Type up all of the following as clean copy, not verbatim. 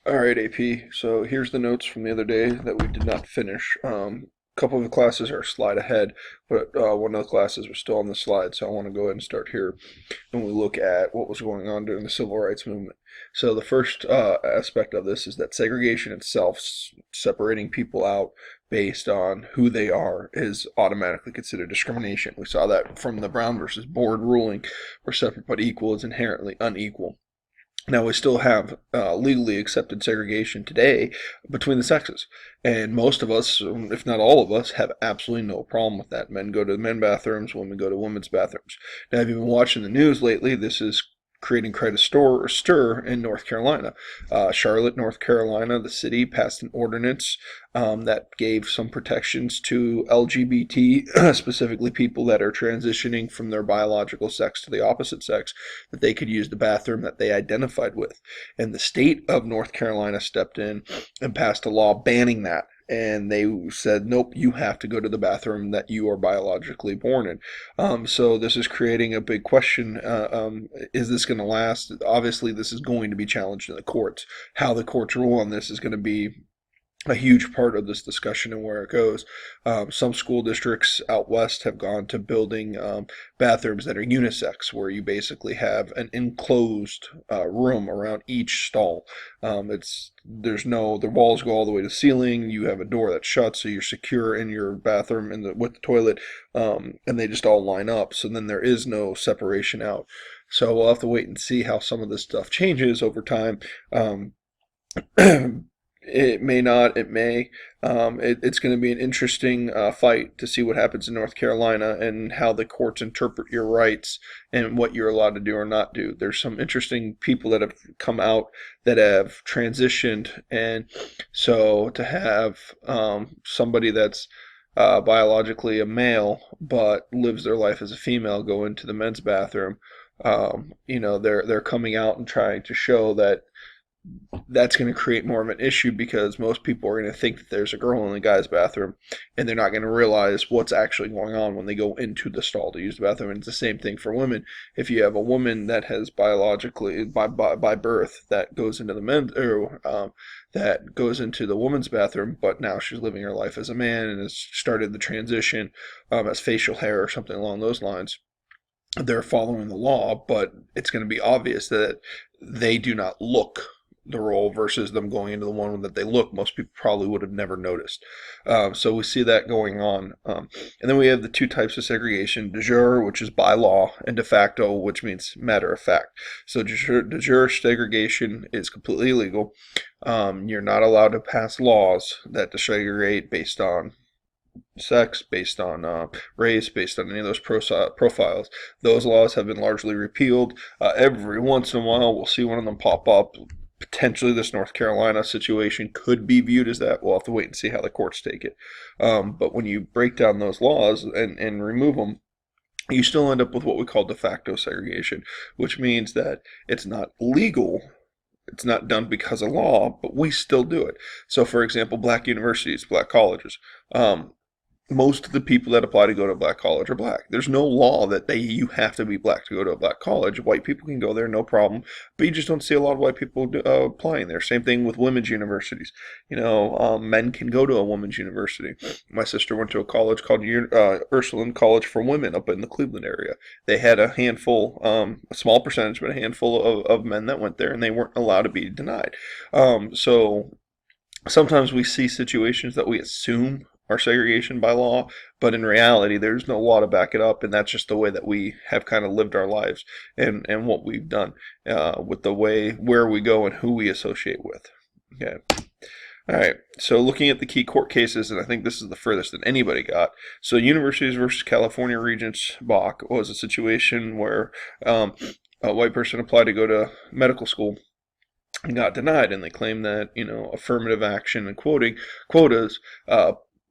All right, AP. So here's the notes from the other day that we did not finish. A couple of the classes are a slide ahead, but one of the classes was still on the slide, so I want to go ahead and start here. And we look at what was going on during the civil rights movement. So the first aspect of this is that segregation itself, separating people out based on who they are, is automatically considered discrimination. We saw that from the Brown versus Board ruling, where separate but equal is inherently unequal. Now, we still have legally accepted segregation today between the sexes. And most of us, if not all of us, have absolutely no problem with that. Men go to men's bathrooms, women go to women's bathrooms. Now, if you've been watching the news lately, this is creating quite a stir in North Carolina. Charlotte, North Carolina, the city passed an ordinance that gave some protections to LGBT, specifically people that are transitioning from their biological sex to the opposite sex, that they could use the bathroom that they identified with. And the state of North Carolina stepped in and passed a law banning that. And they said, nope, you have to go to the bathroom that you are biologically born in. So this is creating a big question. Is this going to last? Obviously, this is going to be challenged in the courts. How the courts rule on this is going to be a huge part of this discussion and where it goes. Some school districts out west have gone to building bathrooms that are unisex, where you basically have an enclosed room around each stall. The walls go all the way to the ceiling. You have a door that shuts, so you're secure in your bathroom with the toilet, and they just all line up. So then there is no separation out. So we'll have to wait and see how some of this stuff changes over time. It may not, it may. It's going to be an interesting fight to see what happens in North Carolina and how the courts interpret your rights and what you're allowed to do or not do. There's some interesting people that have come out that have transitioned, and so to have somebody that's biologically a male but lives their life as a female go into the men's bathroom, they're coming out and trying to show that that's going to create more of an issue, because most people are going to think that there's a girl in the guy's bathroom, and they're not going to realize what's actually going on when they go into the stall to use the bathroom. And it's the same thing for women. If you have a woman that has biologically by birth that goes into the men's or that goes into the woman's bathroom, but now she's living her life as a man and has started the transition, as facial hair or something along those lines, they're following the law, but it's going to be obvious that they do not look the role versus them going into the one that they look. Most people probably would have never noticed. So we see that going on. And then we have the two types of segregation: de jure, which is by law, and de facto, which means matter of fact. So de jure segregation is completely illegal. You're not allowed to pass laws that segregate based on sex, based on race, based on any of those profiles. Those laws have been largely repealed. Every once in a while, we'll see one of them pop up. Potentially, this North Carolina situation could be viewed as that. We'll have to wait and see how the courts take it. But when you break down those laws and remove them, you still end up with what we call de facto segregation, which means that it's not legal. It's not done because of law, but we still do it. So, for example, black universities, black colleges. Most of the people that apply to go to a black college are black. There's no law that you have to be black to go to a black college. White people can go there, no problem, but you just don't see a lot of white people applying there. Same thing with women's universities. Men can go to a women's university. My sister went to a college called Ursuline College for Women up in the Cleveland area. They had a handful, a small percentage, but a handful of men that went there, and they weren't allowed to be denied. So sometimes we see situations that we assume are segregation by law, but in reality, there's no law to back it up, and that's just the way that we have kind of lived our lives and what we've done with the way where we go and who we associate with. Okay. All right. So looking at the key court cases, and I think this is the furthest that anybody got. So Universities versus California Regents Bach was a situation where a white person applied to go to medical school and got denied, and they claimed that affirmative action and quotas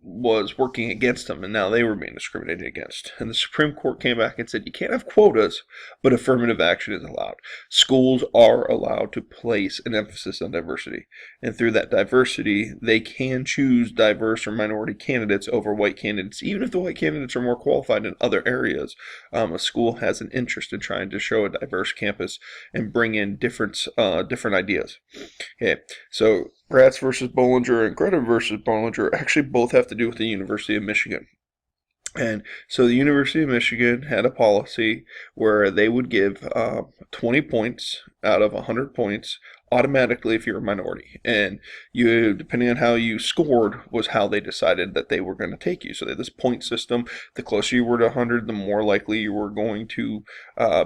was working against them, and now they were being discriminated against. And the Supreme Court came back and said you can't have quotas, but affirmative action is allowed. Schools are allowed to place an emphasis on diversity, and through that diversity, they can choose diverse or minority candidates over white candidates, even if the white candidates are more qualified in other areas. A school has an interest in trying to show a diverse campus and bring in different ideas. Okay, so Gratz versus Bollinger and Greta versus Bollinger actually both have to do with the University of Michigan. And so the University of Michigan had a policy where they would give 20 points out of 100 points automatically if you're a minority. And you, depending on how you scored, was how they decided that they were going to take you. So they had this point system. The closer you were to 100, the more likely you were going to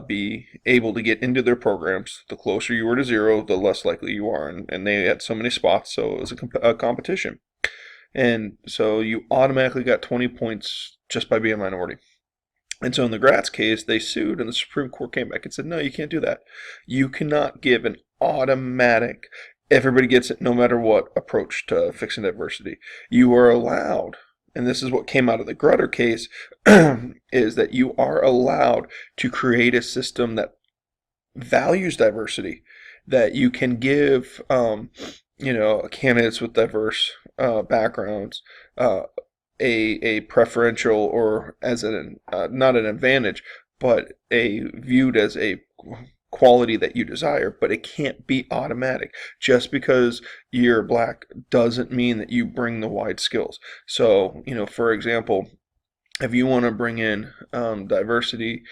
be able to get into their programs. The closer you were to 0, the less likely you are. And they had so many spots, so it was a competition. And so you automatically got 20 points just by being a minority. And so in the Gratz case, they sued, and the Supreme Court came back and said, no, you can't do that. You cannot give an automatic, everybody gets it no matter what approach to fixing diversity. You are allowed, and this is what came out of the Grutter case, is that you are allowed to create a system that values diversity, that you can give, candidates with diverse backgrounds a preferential, or as not an advantage, but viewed as a quality that you desire, but it can't be automatic. Just because you're black doesn't mean that you bring the wide skills. So, for example, if you want to bring in diversity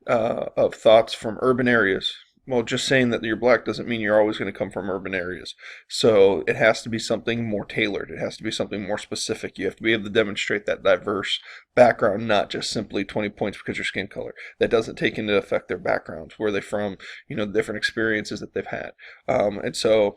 of thoughts from urban areas, well, just saying that you're black doesn't mean you're always going to come from urban areas. So it has to be something more tailored. It has to be something more specific. You have to be able to demonstrate that diverse background, not just simply 20 points because your skin color. That doesn't take into effect their backgrounds, where they're from, the different experiences that they've had. And so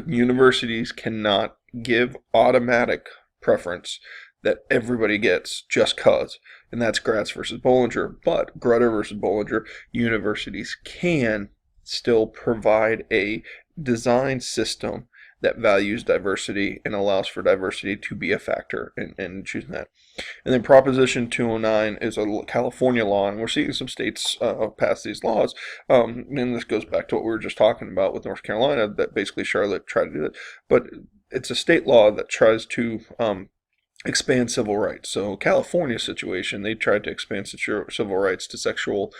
universities cannot give automatic preference that everybody gets just cause. And that's Gratz versus Bollinger. But Grutter versus Bollinger, universities can still provide a design system that values diversity and allows for diversity to be a factor in choosing that. And then Proposition 209 is a California law, and we're seeing some states pass these laws. And this goes back to what we were just talking about with North Carolina, that basically Charlotte tried to do it. But it's a state law that tries to expand civil rights. So California situation, they tried to expand civil rights to sexual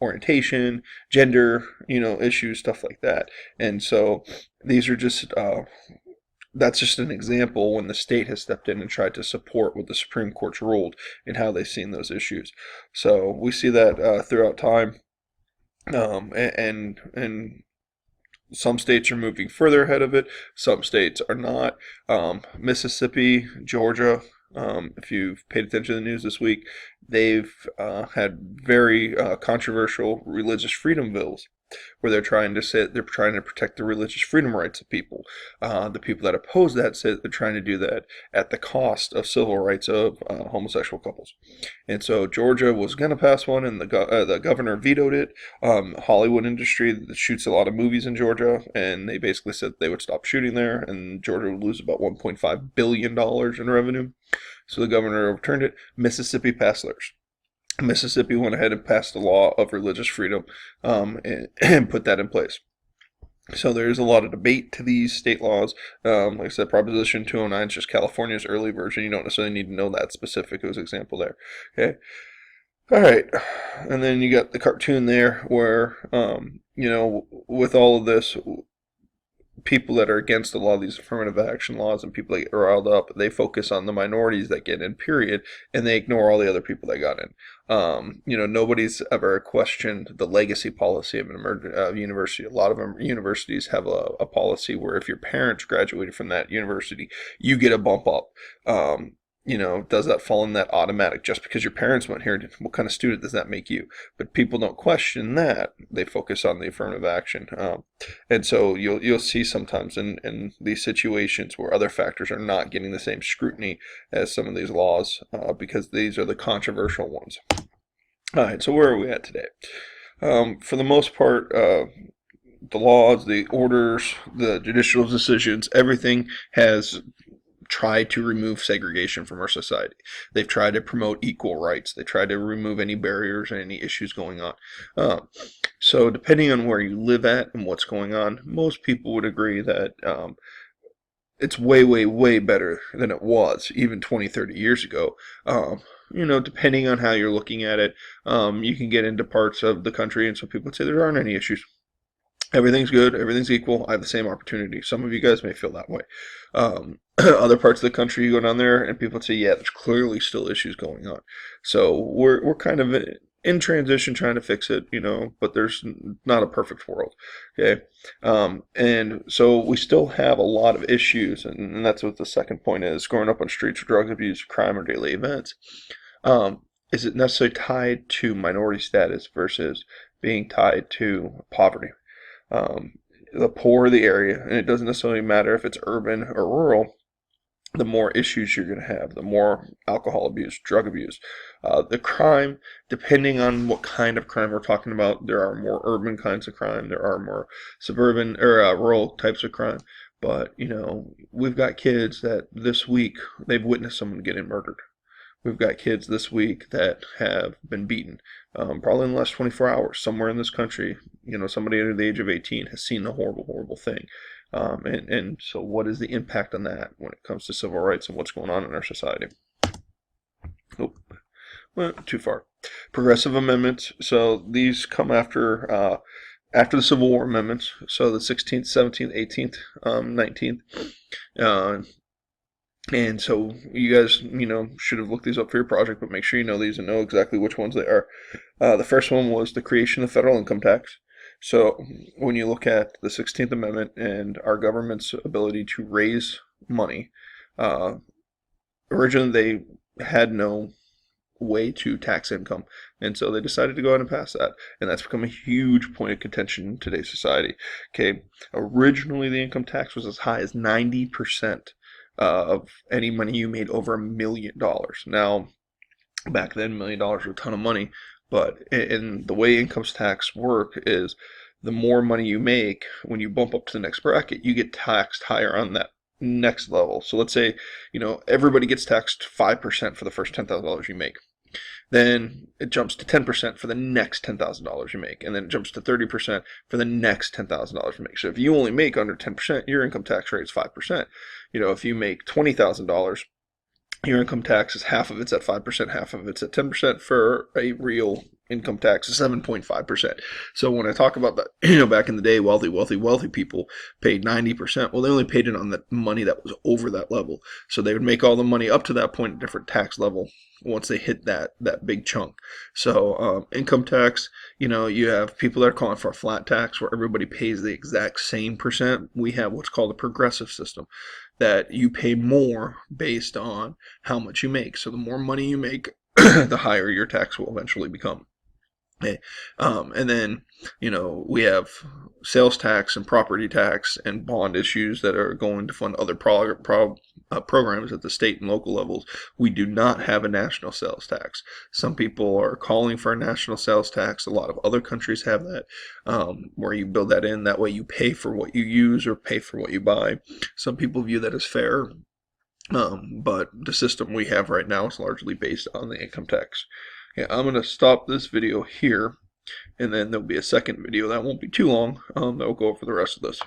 orientation, gender, issues, stuff like that. And so these are just that's just an example when the state has stepped in and tried to support what the Supreme Court's ruled and how they've seen those issues. So we see that throughout time, and some states are moving further ahead of it. Some states are not. Mississippi, Georgia, if you've paid attention to the news this week, they've had very controversial religious freedom bills, where they're trying to protect the religious freedom rights of people. The people that oppose that say they're trying to do that at the cost of civil rights of homosexual couples. And so Georgia was going to pass one, and the governor vetoed it. Hollywood industry that shoots a lot of movies in Georgia, and they basically said they would stop shooting there, and Georgia would lose about $1.5 billion in revenue. So the governor overturned it. Mississippi passed theirs. Mississippi went ahead and passed a law of religious freedom and put that in place. So there's a lot of debate to these state laws. Like I said, Proposition 209 is just California's early version. You don't necessarily need to know that specific as example there. Okay. All right. And then you got the cartoon there where, with all of this, people that are against a lot of these affirmative action laws and people that get riled up, they focus on the minorities that get in, period, and they ignore all the other people that got in. Nobody's ever questioned the legacy policy of an university. A lot of universities have a policy where if your parents graduated from that university, you get a bump up. Does that fall in that automatic? Just because your parents went here, what kind of student does that make you? But people don't question that. They focus on the affirmative action. And so you'll see sometimes in these situations where other factors are not getting the same scrutiny as some of these laws, because these are the controversial ones. All right, so where are we at today? For the most part, the laws, the orders, the judicial decisions, everything has tried to remove segregation from our society. They've tried to promote equal rights. They tried to remove any barriers and any issues going on. So depending on where you live at and what's going on, most people would agree that it's way, way, way better than it was even 20, 30 years ago. Depending on how you're looking at it, you can get into parts of the country and some people would say there aren't any issues. Everything's good, everything's equal, I have the same opportunity. Some of you guys may feel that way. Other parts of the country, you go down there and people say, yeah, there's clearly still issues going on. So we're kind of in transition trying to fix it, but there's not a perfect world. Okay. And so we still have a lot of issues, and that's what the second point is. Growing up on streets of drug abuse, crime, or daily events. Is it necessarily tied to minority status versus being tied to poverty? The poorer the area, and it doesn't necessarily matter if it's urban or rural, the more issues you're going to have, the more alcohol abuse, drug abuse. The crime, depending on what kind of crime we're talking about, there are more urban kinds of crime, there are more suburban or rural types of crime. But, we've got kids that this week they've witnessed someone getting murdered. We've got kids this week that have been beaten, probably in the last 24 hours. Somewhere in this country, somebody under the age of 18 has seen the horrible, horrible thing. And so what is the impact on that when it comes to civil rights and what's going on in our society? Nope. Went too far. Progressive amendments. So these come after the Civil War amendments. So the 16th, 17th, 18th, 19th. And so you guys, should have looked these up for your project, but make sure you know these and know exactly which ones they are. The first one was the creation of federal income tax. So when you look at the 16th Amendment and our government's ability to raise money, originally they had no way to tax income, and so they decided to go ahead and pass that, and that's become a huge point of contention in today's society. Okay, originally the income tax was as high as 90%. Of any money you made over $1 million. Now, back then, $1 million was a ton of money, but in the way income tax work is the more money you make, when you bump up to the next bracket, you get taxed higher on that next level. So let's say, everybody gets taxed 5% for the first $10,000 you make. Then it jumps to 10% for the next $10,000 you make, and then it jumps to 30% for the next $10,000 you make. So if you only make under 10%, your income tax rate is 5%. If you make $20,000, your income tax is half of it's at 5%, half of it's at 10% for a real income tax of 7.5%. So when I talk about that, back in the day, wealthy people paid 90%. Well, they only paid it on the money that was over that level. So they would make all the money up to that point at a different tax level once they hit that big chunk. So income tax, you have people that are calling for a flat tax where everybody pays the exact same percent. We have what's called a progressive system, that you pay more based on how much you make. So the more money you make, the higher your tax will eventually become. Okay. And then, we have sales tax and property tax and bond issues that are going to fund other programs at the state and local levels. We do not have a national sales tax. Some people are calling for a national sales tax. A lot of other countries have that, where you build that in. That way you pay for what you use or pay for what you buy. Some people view that as fair. But the system we have right now is largely based on the income tax. Yeah, I'm going to stop this video here, and then there'll be a second video that won't be too long that will go over the rest of this.